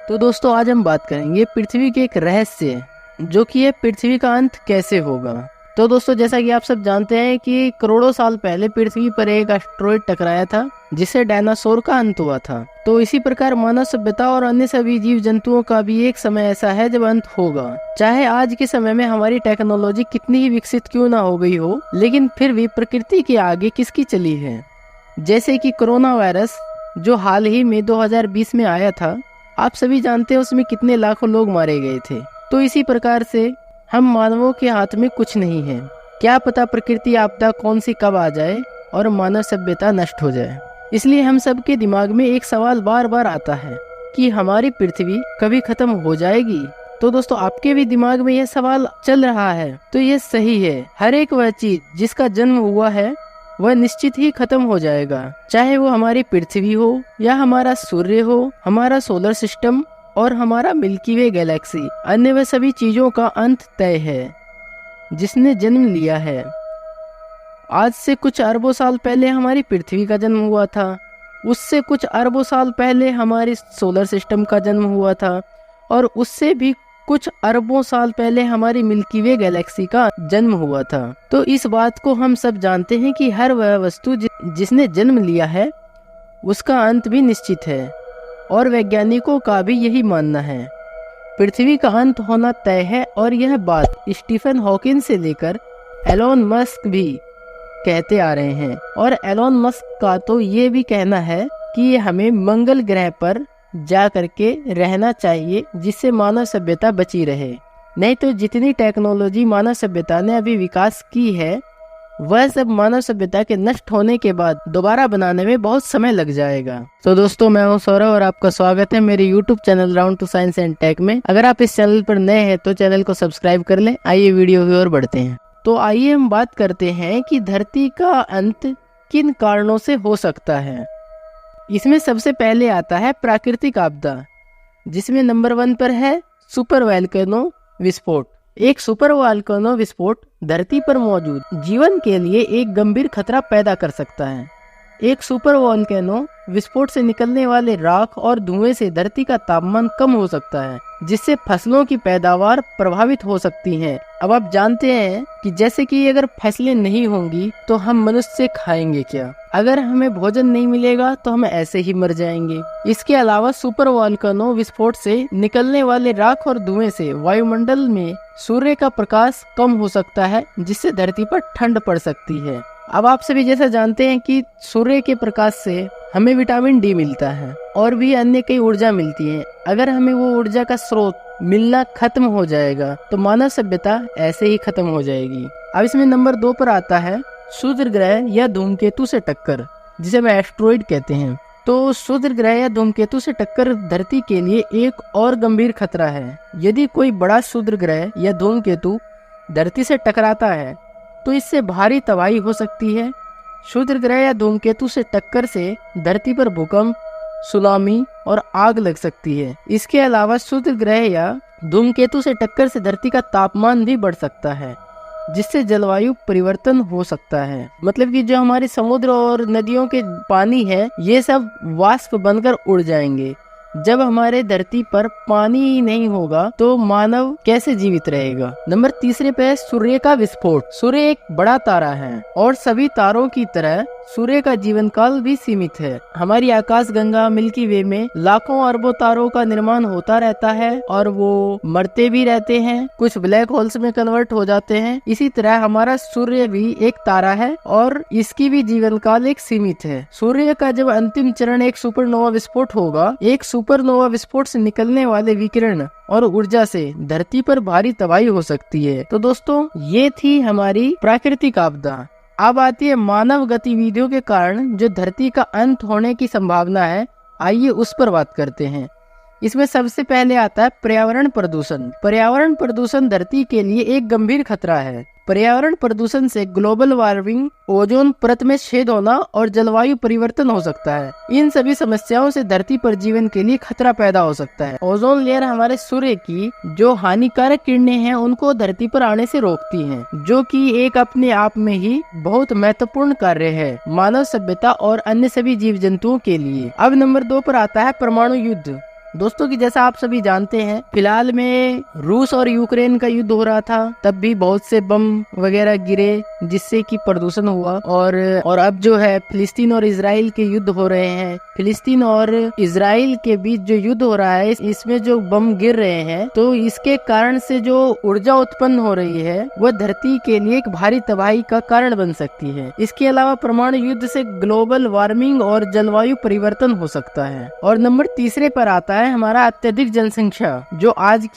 तो दोस्तों आज हम बात करेंगे पृथ्वी के एक रहस्य, जो कि है पृथ्वी का अंत कैसे होगा। तो दोस्तों जैसा कि आप सब जानते हैं कि करोड़ों साल पहले पृथ्वी पर एक एस्टेरॉयड टकराया था जिससे डायनासोर का अंत हुआ था। तो इसी प्रकार मानव सभ्यता और अन्य सभी जीव जंतुओं का भी एक समय ऐसा है जब अंत होगा। चाहे आज के समय में हमारी टेक्नोलॉजी कितनी ही विकसित क्यों ना हो गई हो, लेकिन फिर भी प्रकृति के आगे किसकी चली है। जैसे कि कोरोना वायरस जो हाल ही में 2020 में आया था, आप सभी जानते हैं उसमें कितने लाखों लोग मारे गए थे। तो इसी प्रकार से हम मानवों के हाथ में कुछ नहीं है। क्या पता प्रकृति आपदा कौन सी कब आ जाए और मानव सभ्यता नष्ट हो जाए। इसलिए हम सब के दिमाग में एक सवाल बार बार आता है कि हमारी पृथ्वी कभी खत्म हो जाएगी। तो दोस्तों आपके भी दिमाग में यह सवाल चल रहा है, तो यह सही है। हर एक वह चीज जिसका जन्म हुआ है वह निश्चित ही खत्म हो जाएगा, चाहे वो हमारी पृथ्वी हो या हमारा सूर्य हो, हमारा सोलर सिस्टम और हमारा मिल्की वे गैलेक्सी। अन्य वह सभी चीजों का अंत तय है जिसने जन्म लिया है। आज से कुछ अरबों साल पहले हमारी पृथ्वी का जन्म हुआ था, उससे कुछ अरबों साल पहले हमारे सोलर सिस्टम का जन्म हुआ था, और उससे भी कुछ अरबों साल पहले हमारी मिल्की वे गैलेक्सी का जन्म हुआ था। तो इस बात को हम सब जानते हैं कि हर वह वस्तु जिसने जन्म लिया है उसका अंत भी निश्चित है, और वैज्ञानिकों का भी यही मानना है। पृथ्वी का अंत होना तय है, और यह बात स्टीफन हॉकिंग से लेकर एलोन मस्क भी कहते आ रहे हैं। और एलोन मस्क का तो ये भी कहना है कि हमें मंगल ग्रह पर जा करके रहना चाहिए जिससे मानव सभ्यता बची रहे। नहीं तो जितनी टेक्नोलॉजी मानव सभ्यता ने अभी विकास की है वह सब मानव सभ्यता के नष्ट होने के बाद दोबारा बनाने में बहुत समय लग जाएगा। तो दोस्तों मैं हूं सौरभ और आपका स्वागत है मेरे YouTube channel round to science and tech में। अगर आप इस चैनल पर नए हैं तो चैनल को सब्सक्राइब कर लें। आइए वीडियो की ओर बढ़ते हैं। तो आइए हम बात करते हैं कि धरती का अंत किन कारणों से हो सकता है। इसमें सबसे पहले आता है प्राकृतिक आपदा, जिसमें नंबर 1 पर है सुपर वोल्केनो विस्फोट। एक सुपर वोल्केनो विस्फोट धरती पर मौजूद जीवन के लिए एक गंभीर खतरा पैदा कर सकता है। एक सुपर वोल्केनो विस्फोट से निकलने वाले राख और धुएं से धरती का तापमान कम हो सकता है, जिससे फसलों की पैदावार प्रभावित हो सकती है। अब आप जानते हैं कि जैसे कि अगर फसलें नहीं होंगी तो हम मनुष्य खाएंगे क्या। अगर हमें भोजन नहीं मिलेगा तो हम ऐसे ही मर जाएंगे। इसके अलावा सुपर वोल्केनो विस्फोट से निकलने वाले राख और धुएं से वायुमंडल में सूर्य का प्रकाश कम हो सकता है, जिससे धरती पर ठंड पड़ सकती है। अब आप सभी जैसा जानते हैं कि सूर्य के प्रकाश से हमें विटामिन डी मिलता है और भी अन्य कई ऊर्जा मिलती है। अगर हमें वो ऊर्जा का स्रोत मिलना खत्म हो जाएगा तो मानव सभ्यता ऐसे ही खत्म हो जाएगी। अब इसमें नंबर 2 पर आता है सूर्य ग्रह या धूमकेतु से टक्कर, जिसे हम एस्टेरॉयड कहते हैं। तो सूर्य ग्रह या धूमकेतु से टक्कर धरती के लिए एक और गंभीर खतरा है। यदि कोई बड़ा सूर्य ग्रह या धूमकेतु धरती से टकराता है तो इससे भारी तबाही हो सकती है। सूर्य ग्रह या धूमकेतु से टक्कर से धरती पर भूकंप, सुनामी और आग लग सकती है। इसके अलावा सूर्य ग्रह या धूमकेतु से टक्कर से धरती का तापमान भी बढ़ सकता है, जिससे जलवायु परिवर्तन हो सकता है। मतलब कि जो हमारे समुद्र और नदियों के पानी है ये सब वाष्प बनकर उड़ जाएंगे। जब हमारे धरती पर पानी ही नहीं होगा तो मानव कैसे जीवित रहेगा। नंबर 3 पे है सूर्य का विस्फोट। सूर्य एक बड़ा तारा है और सभी तारों की तरह सूर्य का जीवन काल भी सीमित है। हमारी आकाश गंगा मिल्की वे में लाखों अरबों तारों का निर्माण होता रहता है और वो मरते भी रहते हैं, कुछ ब्लैक होल्स में कन्वर्ट हो जाते हैं। इसी तरह हमारा सूर्य भी एक तारा है और इसकी भी जीवन काल एक सीमित है। सूर्य का जब अंतिम चरण एक सुपरनोवा विस्फोट होगा, एक सुपरनोवा विस्फोट से निकलने वाले विकिरण और ऊर्जा से धरती पर भारी तबाही हो सकती है। तो दोस्तों ये थी हमारी प्राकृतिक आपदा। अब आती है मानव गतिविधियों के कारण जो धरती का अंत होने की संभावना है। आइए उस पर बात करते हैं। इसमें सबसे पहले आता है पर्यावरण प्रदूषण। पर्यावरण प्रदूषण धरती के लिए एक गंभीर खतरा है। पर्यावरण प्रदूषण से ग्लोबल वार्मिंग, ओजोन परत में छेद होना और जलवायु परिवर्तन हो सकता है। इन सभी समस्याओं से धरती पर जीवन के लिए खतरा पैदा हो सकता है। ओजोन लेयर हमारे सूर्य की जो हानिकारक किरणें हैं उनको धरती पर आने से रोकती हैं, जो कि एक अपने आप में ही बहुत महत्वपूर्ण कार्य है मानव सभ्यता और अन्य सभी जीव जंतुओं के लिए। अब नंबर 2 पर आता है परमाणु युद्ध। दोस्तों कि जैसा आप सभी जानते हैं, फिलहाल में रूस और यूक्रेन का युद्ध हो रहा था, तब भी बहुत से बम वगैरह गिरे जिससे कि प्रदूषण हुआ। और अब जो है फिलिस्तीन और इजराइल के युद्ध हो रहे हैं। फिलिस्तीन और इजराइल के बीच जो युद्ध हो रहा है, इसमें जो बम गिर रहे हैं, तो इसके कारण से जो ऊर्जा उत्पन्न हो रही है वह धरती के लिए एक भारी तबाही का कारण बन सकती है। इसके अलावा परमाणु युद्ध से ग्लोबल वार्मिंग और जलवायु परिवर्तन हो सकता है। और नंबर तीसरे पर आता है हमारा अत्यधिक जनसंख्या। जो आज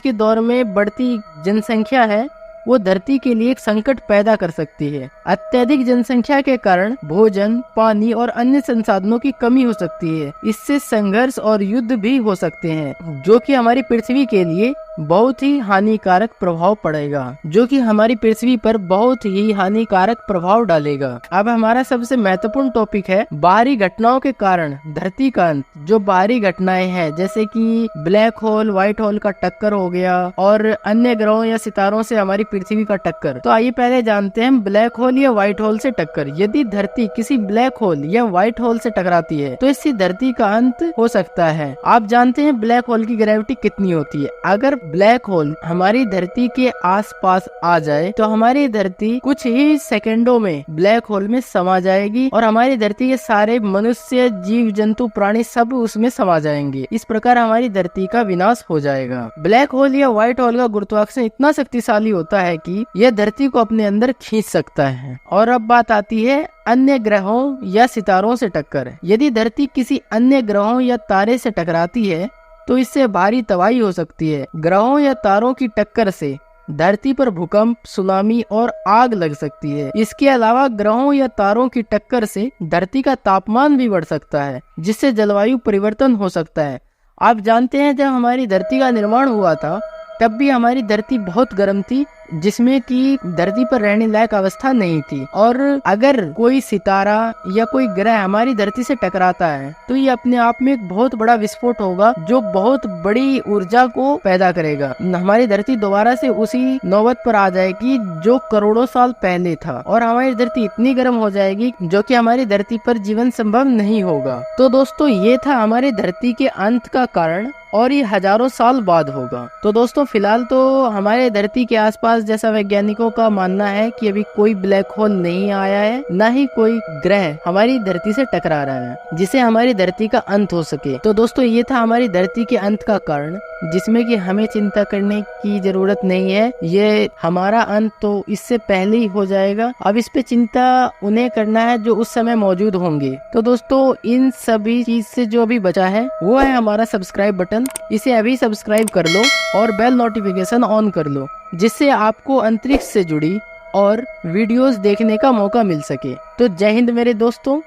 के दौर में बढ़ती जनसंख्या है, वो धरती के लिए एक संकट पैदा कर सकती है। अत्यधिक जनसंख्या के कारण भोजन, पानी और अन्य संसाधनों की कमी हो सकती है। इससे संघर्ष और युद्ध भी हो सकते हैं, जो कि हमारी पृथ्वी के लिए बहुत ही हानिकारक प्रभाव पड़ेगा, जो कि हमारी पृथ्वी पर बहुत ही हानिकारक प्रभाव डालेगा। अब हमारा सबसे महत्वपूर्ण टॉपिक है बाहरी घटनाओं के कारण धरती का अंत। जो बाहरी घटनाएं हैं, जैसे कि ब्लैक होल, व्हाइट होल का टक्कर हो गया और अन्य ग्रहों या सितारों से हमारी पृथ्वी का टक्कर। तो आइए पहले जानते हैं ब्लैक होल या व्हाइट होल से टक्कर। यदि धरती किसी ब्लैक होल या व्हाइट होल से टकराती है तो इससे धरती का अंत हो सकता है। आप जानते हैं ब्लैक होल की ग्रेविटी कितनी होती है। अगर ब्लैक होल हमारी धरती के आसपास आ जाए तो हमारी धरती कुछ ही सेकंडों में ब्लैक होल में समा जाएगी और हमारी धरती के सारे मनुष्य, जीव जंतु, प्राणी सब उसमें समा जाएंगे। इस प्रकार हमारी धरती का विनाश हो जाएगा। ब्लैक होल या व्हाइट होल का गुरुत्वाकर्षण इतना शक्तिशाली होता है कि यह धरती को अपने अंदर खींच सकता है। और अब बात आती है अन्य ग्रहों या सितारों से टक्कर। यदि धरती किसी अन्य ग्रहों या तारे से टकराती है तो इससे भारी तबाही हो सकती है। ग्रहों या तारों की टक्कर से धरती पर भूकंप, सुनामी और आग लग सकती है। इसके अलावा ग्रहों या तारों की टक्कर से धरती का तापमान भी बढ़ सकता है, जिससे जलवायु परिवर्तन हो सकता है। आप जानते हैं जब हमारी धरती का निर्माण हुआ था तब भी हमारी धरती बहुत गर्म थी, जिसमें कि धरती पर रहने लायक अवस्था नहीं थी। और अगर कोई सितारा या कोई ग्रह हमारी धरती से टकराता है तो ये अपने आप में एक बहुत बड़ा विस्फोट होगा, जो बहुत बड़ी ऊर्जा को पैदा करेगा। हमारी धरती दोबारा से उसी नौबत पर आ जाएगी जो करोड़ों साल पहले था, और हमारी धरती इतनी गर्म हो जाएगी जो कि हमारी धरती पर जीवन संभव नहीं होगा। तो दोस्तों ये था हमारी धरती के अंत का कारण, और ये हजारों साल बाद होगा। तो दोस्तों फिलहाल तो हमारे धरती के आसपास, जैसा वैज्ञानिकों का मानना है, कि अभी कोई ब्लैक होल नहीं आया है, न ही कोई ग्रह हमारी धरती से टकरा रहा है जिससे हमारी धरती का अंत हो सके। तो दोस्तों ये था हमारी धरती के अंत का कारण, जिसमें कि हमें चिंता करने की जरूरत नहीं है। ये हमारा अंत तो इससे पहले ही हो जाएगा। अब इस पे चिंता उन्हें करना है जो उस समय मौजूद होंगे। तो दोस्तों इन सभी चीज से जो अभी बचा है वो है हमारा सब्सक्राइब बटन। इसे अभी सब्सक्राइब कर लो और बेल नोटिफिकेशन ऑन कर लो, जिससे आपको अंतरिक्ष से जुड़ी और वीडियोस देखने का मौका मिल सके। तो जय हिंद मेरे दोस्तों।